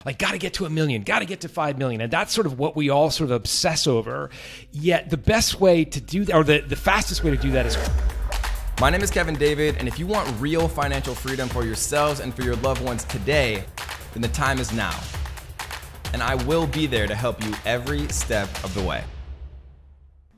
Like, got to get to 1 million, got to get to 5 million. And that's sort of what we all sort of obsess over. Yet the best way to do that, or the fastest way to do that is... My name is Kevin David, and if you want real financial freedom for yourselves and for your loved ones today, then the time is now. And I will be there to help you every step of the way.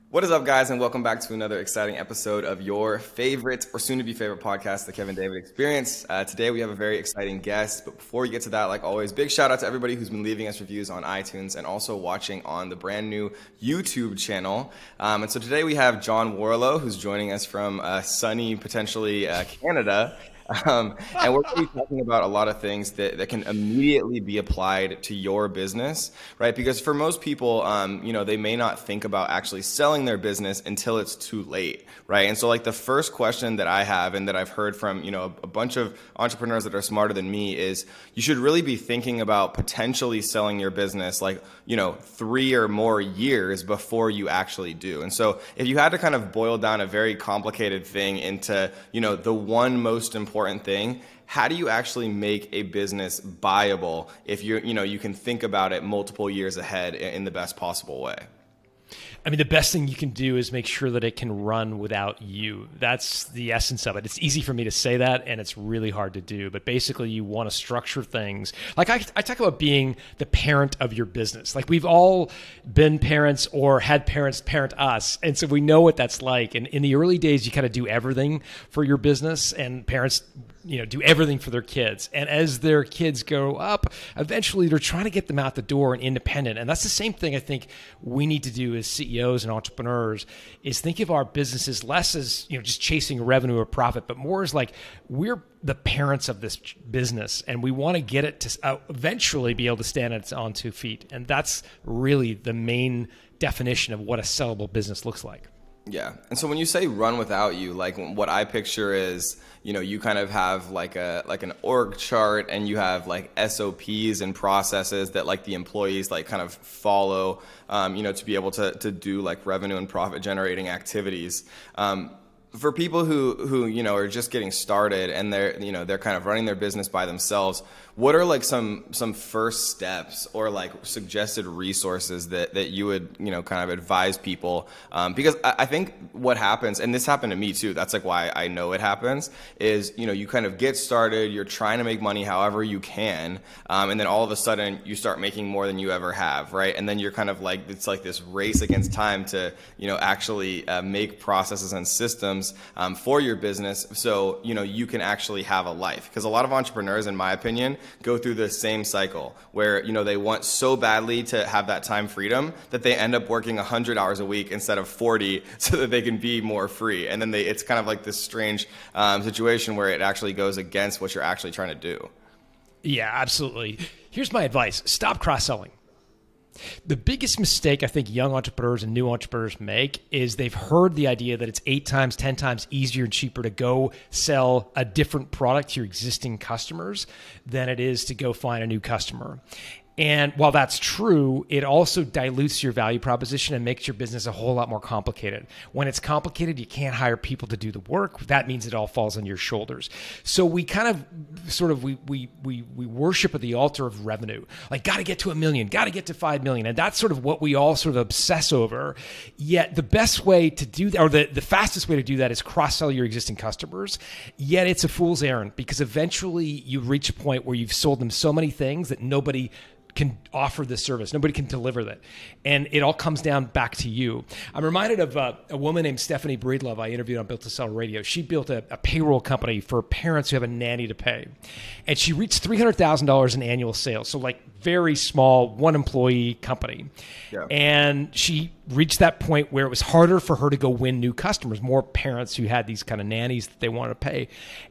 What is up, guys, and welcome back to another exciting episode of your favorite or soon-to-be favorite podcast, The Kevin David Experience. Today, we have a very exciting guest, but before we get to that, like always, big shout out to everybody who's been leaving us reviews on iTunes and also watching on the brand new YouTube channel. And so today we have John Warrillow, who's joining us from sunny, potentially Canada. And we're going to be talking about a lot of things that can immediately be applied to your business, right? Because for most people, they may not think about actually selling their business until it's too late, right? And so like the first question that I have and that I've heard from, a bunch of entrepreneurs that are smarter than me is you should really be thinking about potentially selling your business 3 or more years before you actually do. And so if you had to kind of boil down a very complicated thing into, the one most important thing, how do you actually make a business viable if you can think about it multiple years ahead in the best possible way? I mean, the best thing you can do is make sure that it can run without you. That's the essence of it. It's easy for me to say that, and it's really hard to do. But basically, you want to structure things. Like I talk about being the parent of your business. Like we've all been parents or had parents parent us. And so we know what that's like. And in the early days, you kind of do everything for your business, and parents do everything for their kids. And as their kids grow up, eventually they're trying to get them out the door and independent. And that's the same thing I think we need to do as CEOs and entrepreneurs is think of our businesses less as, just chasing revenue or profit, but more as like we're the parents of this business and we want to get it to eventually be able to stand on its own 2 feet. And that's really the main definition of what a sellable business looks like. Yeah. And so when you say run without you, like what I picture is, you kind of have like an org chart and you have like SOPs and processes that like the employees like kind of follow, to be able to do like revenue and profit generating activities. For people who are just getting started and they're kind of running their business by themselves, what are like some first steps or like suggested resources that you would kind of advise people? Because I think what happens, and this happened to me too, that's like why I know it happens, is you kind of get started, you're trying to make money however you can, and then all of a sudden you start making more than you ever have, right? And then you're kind of like, it's like this race against time to actually make processes and systems for your business so you can actually have a life. Because a lot of entrepreneurs, in my opinion, go through the same cycle where they want so badly to have that time freedom that they end up working 100 hours a week instead of 40 so that they can be more free. And then it's kind of like this strange situation where it actually goes against what you're actually trying to do. Yeah, absolutely. Here's my advice. Stop cross-selling. The biggest mistake I think young entrepreneurs and new entrepreneurs make is they've heard the idea that it's 8 times, 10 times easier and cheaper to go sell a different product to your existing customers than it is to go find a new customer. And while that's true, it also dilutes your value proposition and makes your business a whole lot more complicated. When it's complicated, you can't hire people to do the work. That means it all falls on your shoulders. So we kind of we worship at the altar of revenue. Like, got to get to 1 million, got to get to 5 million. And that's sort of what we all sort of obsess over. Yet the best way to do that, or the fastest way to do that, is cross-sell your existing customers. Yet it's a fool's errand because eventually you reach a point where you've sold them so many things that nobody can offer this service. Nobody can deliver that. And it all comes down back to you. I'm reminded of a woman named Stephanie Breedlove I interviewed on Built to Sell Radio. She built a payroll company for parents who have a nanny to pay. And she reached $300,000 in annual sales. So like very small, one employee company. Yeah. And she reached that point where it was harder for her to go win new customers, more parents who had these kind of nannies that they wanted to pay.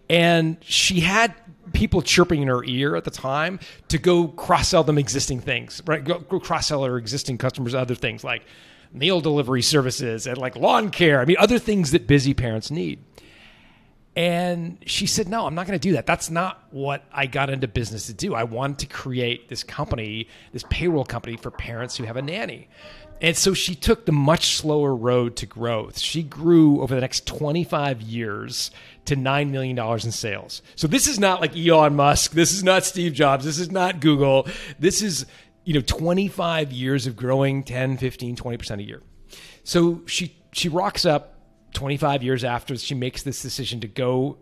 And she had people chirping in her ear at the time to go cross-sell them existing things, right? Go cross-sell her existing customers other things like meal delivery services and like lawn care. I mean, other things that busy parents need. And she said, no, I'm not going to do that. That's not what I got into business to do. I wanted to create this company, this payroll company for parents who have a nanny. And so she took the much slower road to growth. She grew over the next 25 years to $9 million in sales. So this is not like Elon Musk. This is not Steve Jobs. This is not Google. This is, 25 years of growing 10, 15, 20% a year. So she rocks up 25 years after she makes this decision to go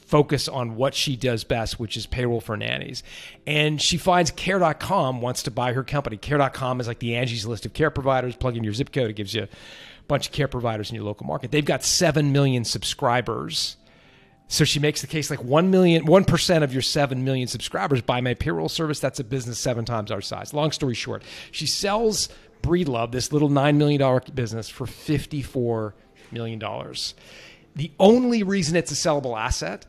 focus on what she does best, which is payroll for nannies. And she finds Care.com wants to buy her company. Care.com is like the Angie's List of care providers. Plug in your zip code. It gives you a bunch of care providers in your local market. They've got 7 million subscribers. So she makes the case like 1% of your 7 million subscribers buy my payroll service. That's a business 7 times our size. Long story short, she sells Breedlove, this little $9 million business, for $54 million. The only reason it's a sellable asset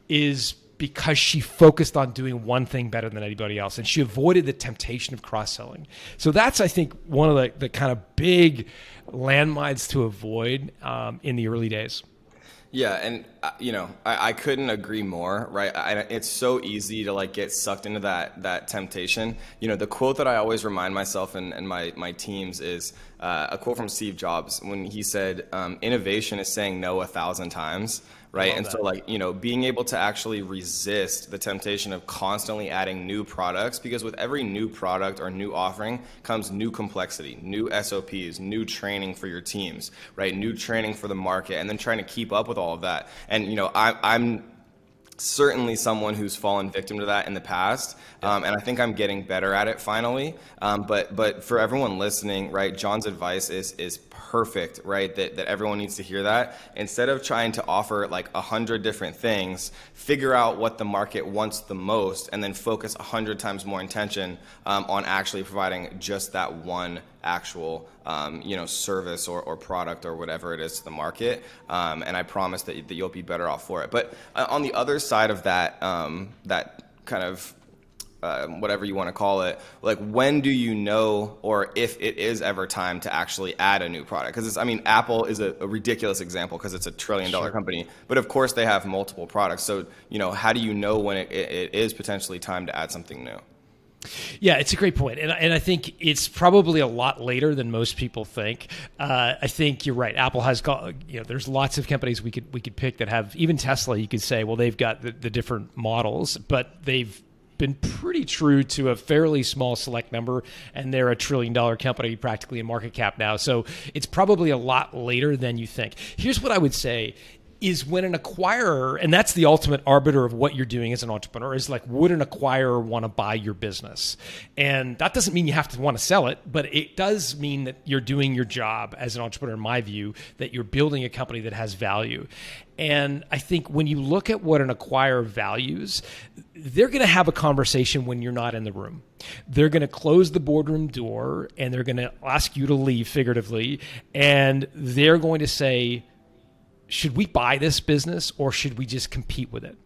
is because she focused on doing one thing better than anybody else, and she avoided the temptation of cross-selling. So that's, I think, one of the kind of big landmines to avoid in the early days. Yeah, and I couldn't agree more, right? It's so easy to like get sucked into that temptation. The quote that I always remind myself and my teams is a quote from Steve Jobs when he said, "Innovation is saying no 1,000 times." Right. And so like, being able to actually resist the temptation of constantly adding new products, because with every new product or new offering comes new complexity, new SOPs, new training for your teams, right? New training for the market, and then trying to keep up with all of that. And, I'm certainly someone who's fallen victim to that in the past. And I think I'm getting better at it finally. But for everyone listening, right, John's advice is perfect, right? That everyone needs to hear that. Instead of trying to offer like 100 different things, figure out what the market wants the most, and then focus 100 times more intention on actually providing just that one actual service or product or whatever it is to the market. And I promise that you'll be better off for it. But on the other side of that, that kind of whatever you want to call it, like when do you know, or if it is ever time to actually add a new product? Because Apple is a ridiculous example because it's $1 trillion company, but of course they have multiple products. So, how do you know when it is potentially time to add something new? Yeah, it's a great point. And I think it's probably a lot later than most people think. I think you're right. Apple has got, there's lots of companies we could pick that have, even Tesla, you could say, well, they've got the different models, but they've been pretty true to a fairly small select number, and they're $1 trillion company practically in market cap now. So it's probably a lot later than you think. Here's what I would say is when an acquirer, and that's the ultimate arbiter of what you're doing as an entrepreneur, is like, would an acquirer want to buy your business? And that doesn't mean you have to want to sell it, but it does mean that you're doing your job as an entrepreneur, in my view, that you're building a company that has value. And I think when you look at what an acquirer values, they're going to have a conversation when you're not in the room. They're going to close the boardroom door, and they're going to ask you to leave, figuratively, and they're going to say, should we buy this business or should we just compete with it?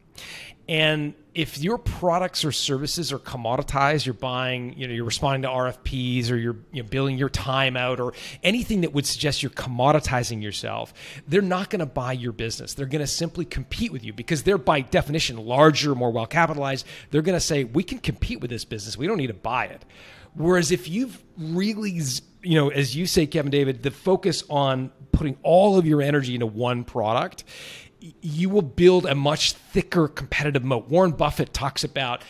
And if your products or services are commoditized, you're buying, you're responding to RFPs, or you're billing your time out, or anything that would suggest you're commoditizing yourself, they're not going to buy your business. They're going to simply compete with you because they're by definition larger, more well capitalized. They're going to say, we can compete with this business. We don't need to buy it. Whereas if you've really, as you say, Kevin David, the focus on putting all of your energy into one product, you will build a much thicker competitive moat. Warren Buffett talks about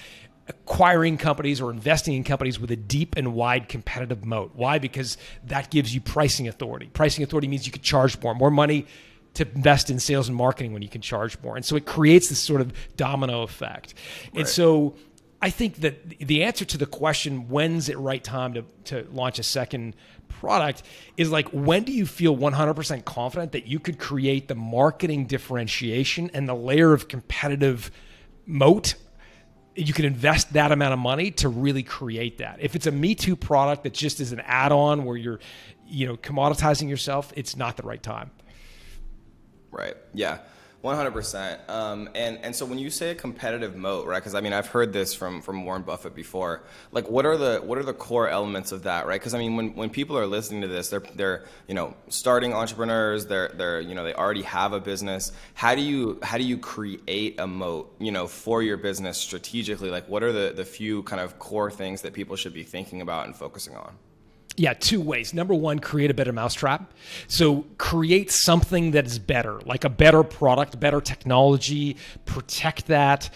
acquiring companies or investing in companies with a deep and wide competitive moat. Why? Because that gives you pricing authority. Pricing authority means you can charge more money to invest in sales and marketing when you can charge more. And so it creates this sort of domino effect. Right. And so I think that the answer to the question, when's it right time to launch a second product, is like, when do you feel 100% confident that you could create the marketing differentiation and the layer of competitive moat? You can invest that amount of money to really create that. If it's a Me Too product that just is an add-on where you're, commoditizing yourself, it's not the right time. Right. Yeah. 100%. And so when you say a competitive moat, right? Because I mean, I've heard this from Warren Buffett before. Like, what are the core elements of that, right? Because I mean, when people are listening to this, they're starting entrepreneurs. They're they already have a business. How do you create a moat for your business strategically? Like, what are the few kind of core things that people should be thinking about and focusing on? Yeah, two ways. Number one, create a better mousetrap. So create something that is better, like a better product, better technology, protect that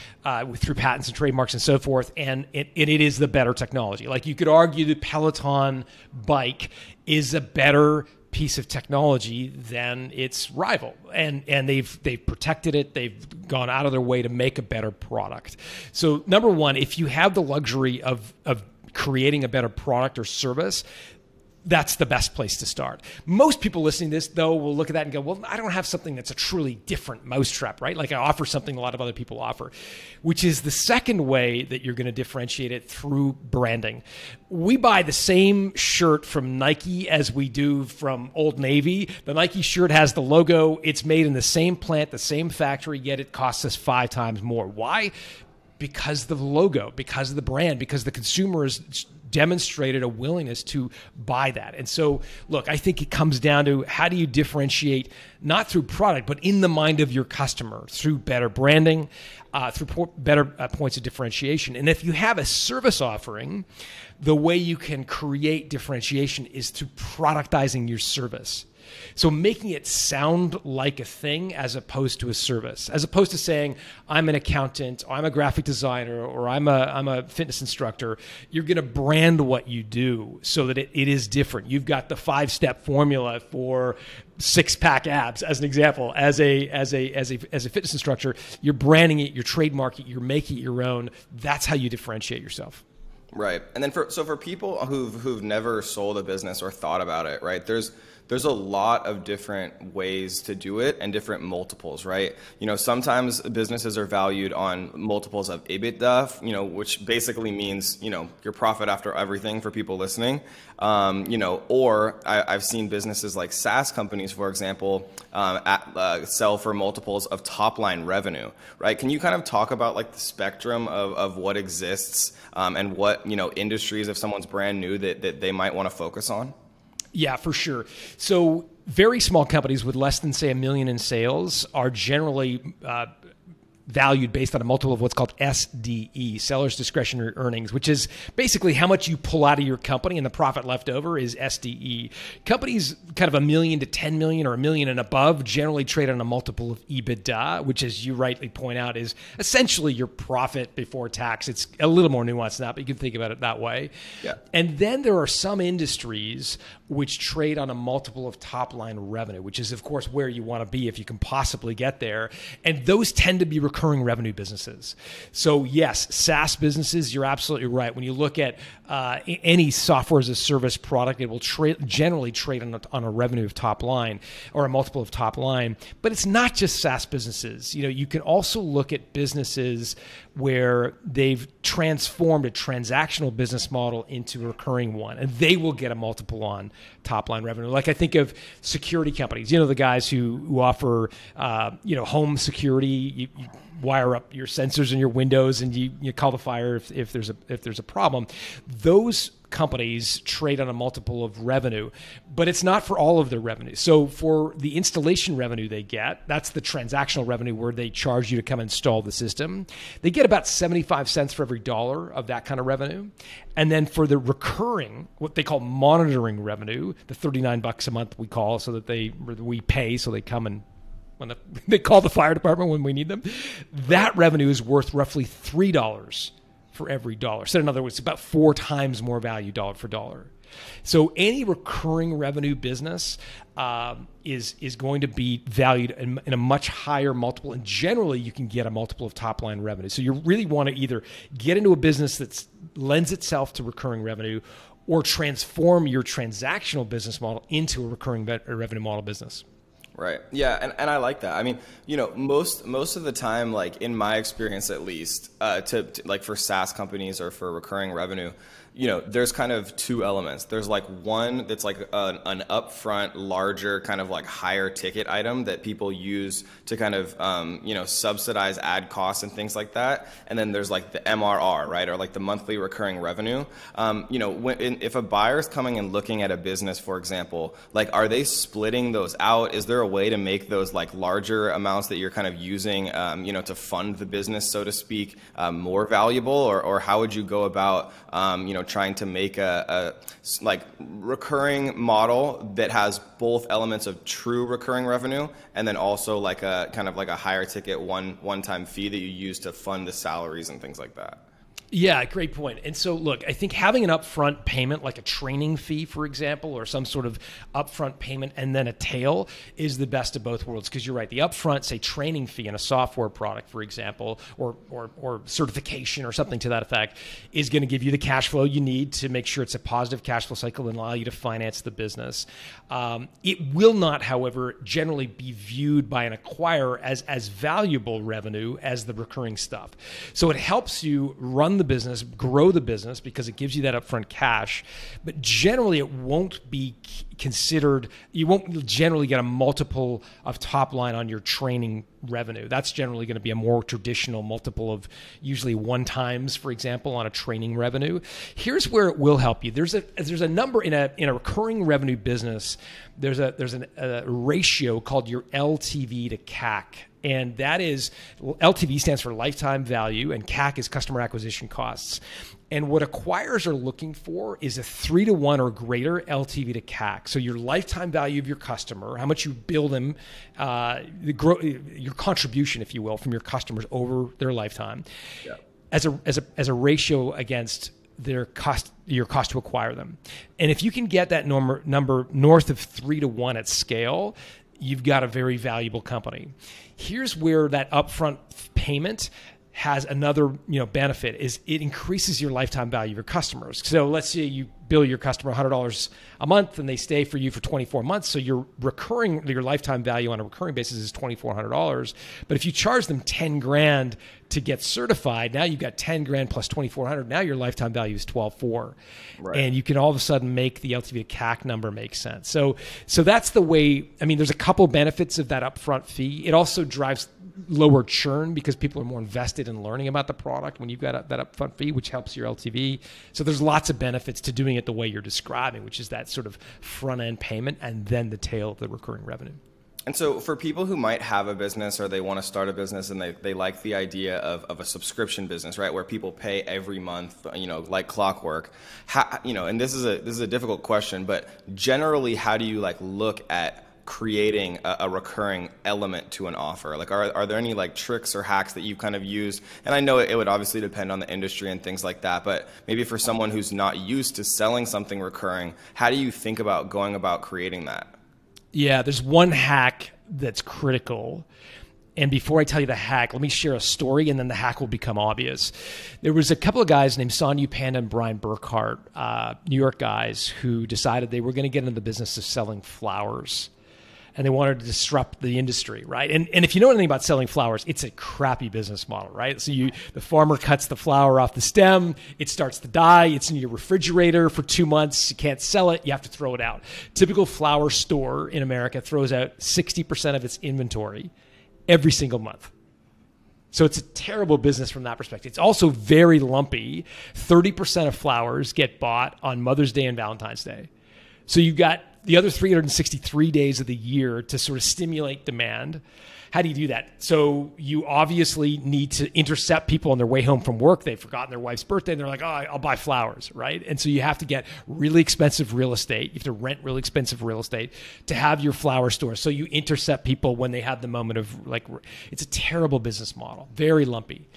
through patents and trademarks and so forth. And it is the better technology. Like you could argue the Peloton bike is a better piece of technology than its rival. And they've protected it. They've gone out of their way to make a better product. So number one, if you have the luxury of creating a better product or service, that's the best place to start. Most people listening to this, though, will look at that and go, well, I don't have something that's a truly different mousetrap, right? Like I offer something a lot of other people offer, which is the second way that you're going to differentiate it through branding. We buy the same shirt from Nike as we do from Old Navy. The Nike shirt has the logo. It's made in the same plant, the same factory, yet it costs us 5 times more. Why? Because of the logo, because of the brand, because the consumer has demonstrated a willingness to buy that. And so, look, I think it comes down to how do you differentiate, not through product, but in the mind of your customer, through better branding, through better points of differentiation. And if you have a service offering, the way you can create differentiation is through productizing your service. So making it sound like a thing as opposed to a service, as opposed to saying, I'm an accountant, or I'm a graphic designer, or I'm a fitness instructor. You're going to brand what you do so that it is different. You've got the 5-step formula for 6-pack abs, as an example. As a fitness instructor, you're branding it, you're trademarking it, you're making it your own. That's how you differentiate yourself. Right. And then for people who've never sold a business or thought about it, right? There's a lot of different ways to do it and different multiples, right? Sometimes businesses are valued on multiples of EBITDA, which basically means, your profit after everything for people listening. Or I've seen businesses like SaaS companies, for example, sell for multiples of top line revenue, right? Can you kind of talk about like the spectrum of what exists and what, industries, if someone's brand new, that they might want to focus on? Yeah, for sure. So very small companies with less than, say, $1 million in sales are generally valued based on a multiple of what's called SDE, seller's discretionary earnings, which is basically how much you pull out of your company, and the profit left over is SDE. Companies kind of $1 million to $10 million or $1 million and above generally trade on a multiple of EBITDA, which, as you rightly point out, is essentially your profit before tax. It's a little more nuanced than that, but you can think about it that way. Yeah. And then there are some industries which trade on a multiple of top-line revenue, which is, of course, where you want to be if you can possibly get there. And those tend to be recurring revenue businesses. So yes, SaaS businesses, you're absolutely right. When you look at any software as a service product, it will generally trade on a revenue of top line or a multiple of top line. But it's not just SaaS businesses. You can also look at businesses where they've transformed a transactional business model into a recurring one, and they will get a multiple on top line revenue. Like I think of security companies, the guys who offer, home security. You wire up your sensors in your windows and you call the fire if there's a problem. Those companies trade on a multiple of revenue, but it's not for all of their revenue. So for the installation revenue they get, that's the transactional revenue where they charge you to come install the system. They get about 75 cents for every dollar of that kind of revenue. And then for the recurring, what they call monitoring revenue, the $39 a month we call, so that we pay, so they come and when they call the fire department when we need them, that revenue is worth roughly $3 for every dollar. So in other words, about 4 times more value dollar for dollar. So any recurring revenue business is going to be valued in a much higher multiple, and generally you can get a multiple of top line revenue. So you really want to either get into a business that lends itself to recurring revenue, or transform your transactional business model into a recurring revenue model business. Right. Yeah. And I like that. I mean, most of the time, like in my experience, at least, to like for SaaS companies or for recurring revenue, there's kind of two elements. There's like one that's like an upfront, larger kind of like higher ticket item that people use to kind of, subsidize ad costs and things like that. And then there's like the MRR, right? Or like the monthly recurring revenue. If a buyer is coming and looking at a business, for example, like, are they splitting those out? Is there a way to make those like larger amounts that you're kind of using, to fund the business, so to speak, more valuable? Or how would you go about, trying to make a like recurring model that has both elements of true recurring revenue and then also like a kind of like a higher ticket one-time fee that you use to fund the salaries and things like that? Yeah, great point. And so, look, I think having an upfront payment, like a training fee, for example, or some sort of upfront payment and then a tail is the best of both worlds. Because you're right, the upfront, say, training fee in a software product, for example, or certification or something to that effect, is going to give you the cash flow you need to make sure it's a positive cash flow cycle and allow you to finance the business. It will not, however, generally be viewed by an acquirer as valuable revenue as the recurring stuff. So it helps you run the business, grow the business, because it gives you that upfront cash. But generally, it won't be considered, you won't generally get a multiple of top line on your training revenue. That's generally going to be a more traditional multiple of usually 1 times, for example, on a training revenue. Here's where it will help you. There's a number in a recurring revenue business. There's a ratio called your LTV to CAC. And that is, LTV stands for lifetime value, and CAC is customer acquisition costs. And what acquirers are looking for is a 3-to-1 or greater LTV to CAC. So your lifetime value of your customer, how much you bill them, your contribution, if you will, from your customers over their lifetime, yeah, as a ratio against your cost to acquire them. And if you can get that number north of 3-to-1 at scale, you've got a very valuable company. Here's where that upfront payment has another benefit, is it increases your lifetime value of your customers. So let's say you bill your customer $100 a month and they stay for you for 24 months. So your lifetime value on a recurring basis is $2,400. But if you charge them $10,000 to get certified, now you've got $10,000 plus $2,400. Now your lifetime value is $12,400. Right. And you can all of a sudden make the LTV to CAC number make sense. So that's the way. I mean, there's a couple benefits of that upfront fee. It also drives lower churn because people are more invested in learning about the product when you've got that upfront fee, which helps your LTV. So there's lots of benefits to doing it the way you're describing, which is that sort of front end payment and then the tail of the recurring revenue. And so for people who might have a business or they want to start a business and they like the idea of a subscription business, right, where people pay every month, like clockwork, and this is a difficult question, but generally, how do you look at creating a recurring element to an offer? Like, are there any tricks or hacks that you've kind of used? And I know it would obviously depend on the industry and things like that, but maybe for someone who's not used to selling something recurring, how do you think about going about creating that? Yeah, there's one hack that's critical. And before I tell you the hack, let me share a story, and then the hack will become obvious. There was a couple of guys named Sanyu Panda and Brian Burkhart, New York guys, who decided they were going to get into the business of selling flowers. And they wanted to disrupt the industry, right? And if you know anything about selling flowers, it's a crappy business model, right? So the farmer cuts the flower off the stem, it starts to die, it's in your refrigerator for 2 months, you can't sell it, you have to throw it out. Typical flower store in America throws out 60% of its inventory every single month. So it's a terrible business from that perspective. It's also very lumpy. 30% of flowers get bought on Mother's Day and Valentine's Day. So you've got the other 363 days of the year to sort of stimulate demand. How do you do that? So you obviously need to intercept people on their way home from work. They've forgotten their wife's birthday, and they're like, oh, I'll buy flowers, right? And so you have to get really expensive real estate. You have to rent really expensive real estate to have your flower store. So you intercept people when they have the moment of it's a terrible business model, very lumpy.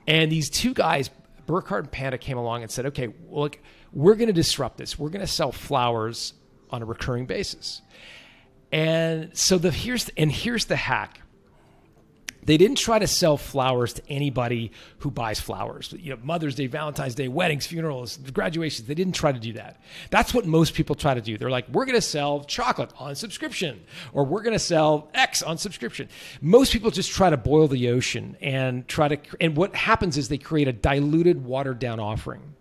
And these two guys, Burkhart and Panda, came along and said, okay, well, look, we're going to disrupt this. We're going to sell flowers on a recurring basis. And so here's the hack. They didn't try to sell flowers to anybody who buys flowers. Mother's Day, Valentine's Day, weddings, funerals, graduations. They didn't try to do that. That's what most people try to do. They're like, we're going to sell chocolate on subscription, or we're going to sell X on subscription. Most people just try to boil the ocean and what happens is they create a diluted, watered down offering.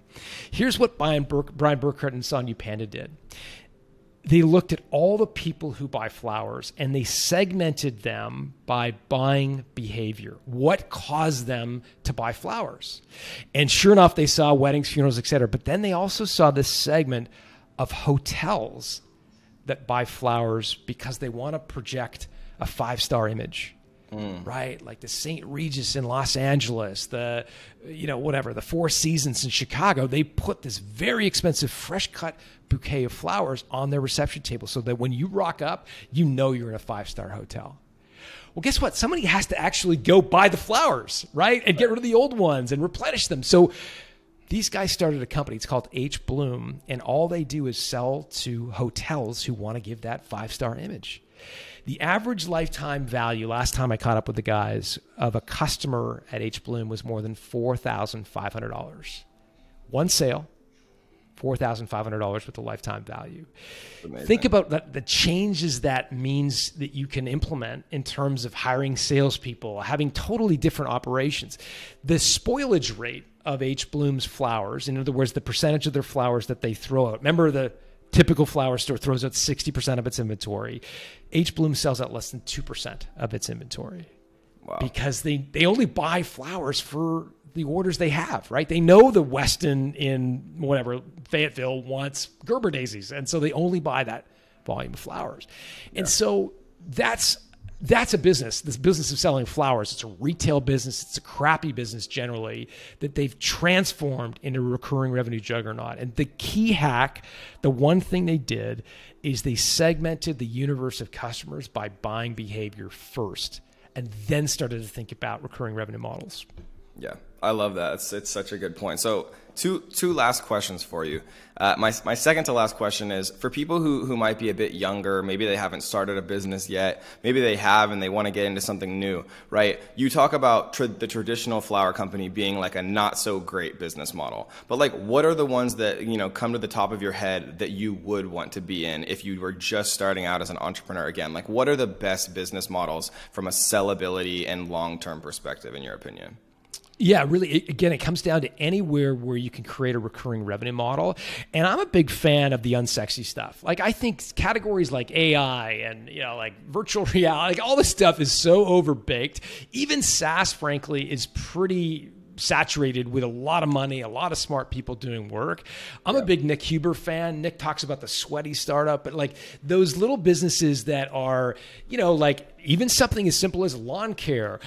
Here's what Brian Burkhardt and Sonia Panda did. They looked at all the people who buy flowers and they segmented them by buying behavior. What caused them to buy flowers? And sure enough, they saw weddings, funerals, et cetera. But then they also saw this segment of hotels that buy flowers because they want to project a 5-star image. Right? Like the St. Regis in Los Angeles, the Four Seasons in Chicago, they put this very expensive fresh cut bouquet of flowers on their reception table so that when you rock up, you're in a 5-star hotel. Well, guess what? Somebody has to actually go buy the flowers, right? And get rid of the old ones and replenish them. So these guys started a company. It's called H Bloom. And all they do is sell to hotels who want to give that 5-star image. The average lifetime value, last time I caught up with the guys, of a customer at H Bloom was more than $4,500. One sale, $4,500 with the lifetime value. Think about the changes that means that you can implement in terms of hiring salespeople, having totally different operations. The spoilage rate of H Bloom's flowers, in other words, the percentage of their flowers that they throw out. Remember, the typical flower store throws out 60% of its inventory. H Bloom sells out less than 2% of its inventory. Wow. Because they only buy flowers for the orders they have, right? They know the Weston in Fayetteville wants Gerber daisies. And so they only buy that volume of flowers. Yeah. And so that's a business, this business of selling flowers. It's a retail business. It's a crappy business generally that they've transformed into a recurring revenue juggernaut. And the key hack, the one thing they did is they segmented the universe of customers by buying behavior first and then started to think about recurring revenue models. Yeah, I love that. It's such a good point. So two last questions for you. My second to last question is for people who might be a bit younger, maybe they haven't started a business yet, maybe they have and they want to get into something new, right? You talk about the traditional flower company being like a not so great business model, but like what are the ones that, come to the top of your head that you would want to be in if you were just starting out as an entrepreneur again? Like what are the best business models from a sellability and long-term perspective in your opinion? Yeah, really, again, it comes down to anywhere where you can create a recurring revenue model. And I'm a big fan of the unsexy stuff. Like, I think categories like AI and, like virtual reality, like all this stuff is so overbaked. Even SaaS, frankly, is pretty saturated with a lot of money, a lot of smart people doing work. I'm a big Nick Huber fan. Nick talks about the sweaty startup, but like those little businesses that are, like even something as simple as lawn care,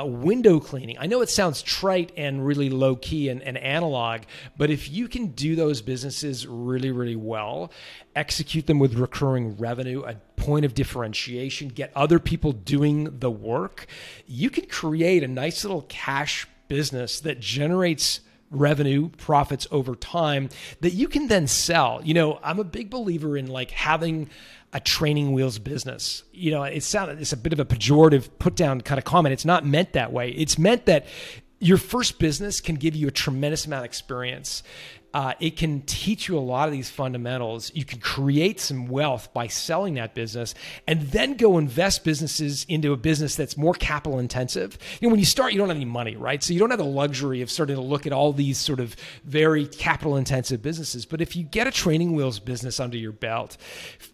window cleaning. I know it sounds trite and really low key and analog, but if you can do those businesses really, really well, execute them with recurring revenue, a point of differentiation, get other people doing the work, you can create a nice little cash business that generates revenue, profits over time that you can then sell. I'm a big believer in like having a training wheels business. It's a bit of a pejorative put down kind of comment. It's not meant that way. It's meant that your first business can give you a tremendous amount of experience. It can teach you a lot of these fundamentals. You can create some wealth by selling that business and then go invest businesses into a business that's more capital intensive. When you start, you don't have any money, right? So you don't have the luxury of starting to look at all these sort of very capital intensive businesses. But if you get a training wheels business under your belt,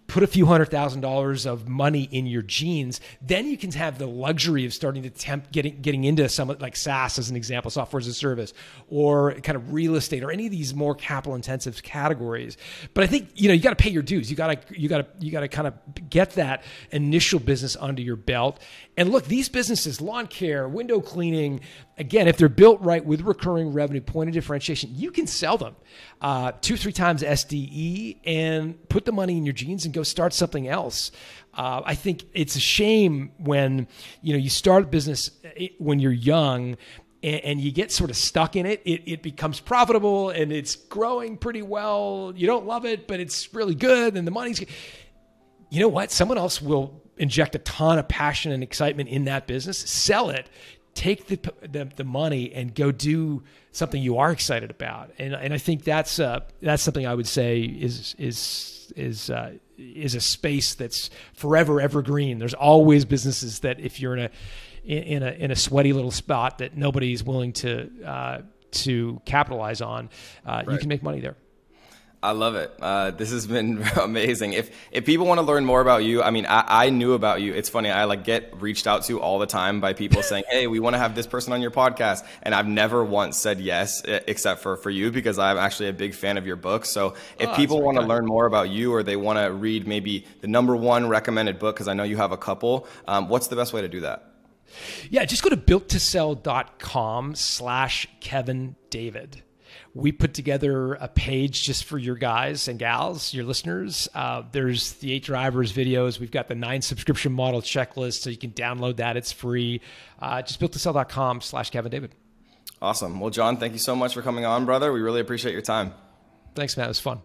put a few $100,000 of money in your jeans, then you can have the luxury of starting to attempt getting into some like SaaS as an example, software as a service, or kind of real estate, or any of these more capital intensive categories. But I think you got to pay your dues. You got to kind of get that initial business under your belt. And look, these businesses, lawn care, window cleaning, again, if they're built right with recurring revenue, point of differentiation, you can sell them 2-3 times SDE and put the money in your jeans and go start something else. I think it's a shame when you start a business when you're young and you get sort of stuck in it. It becomes profitable and it's growing pretty well. You don't love it, but it's really good and the money's good. You know what? Someone else will inject a ton of passion and excitement in that business, sell it, take the money and go do something you are excited about. And I think that's something I would say is a space that's forever evergreen. There's always businesses that if you're in a sweaty little spot that nobody's willing to capitalize on, you can make money there. I love it. This has been amazing. If people want to learn more about you, I mean, I knew about you. It's funny. I get reached out to all the time by people saying, hey, we want to have this person on your podcast. And I've never once said yes, except for you, because I'm actually a big fan of your book. So if people want to learn more about you, or they want to read maybe the #1 recommended book, because I know you have a couple, what's the best way to do that? Yeah, just go to builttosell.com/Kevin David. We put together a page just for your guys and gals, your listeners. There's the 8 drivers videos. We've got the 9 subscription model checklist, so you can download that. It's free. Just builttosell.com/Kevin David. Awesome. Well, John, thank you so much for coming on, brother. We really appreciate your time. Thanks, Matt. It was fun.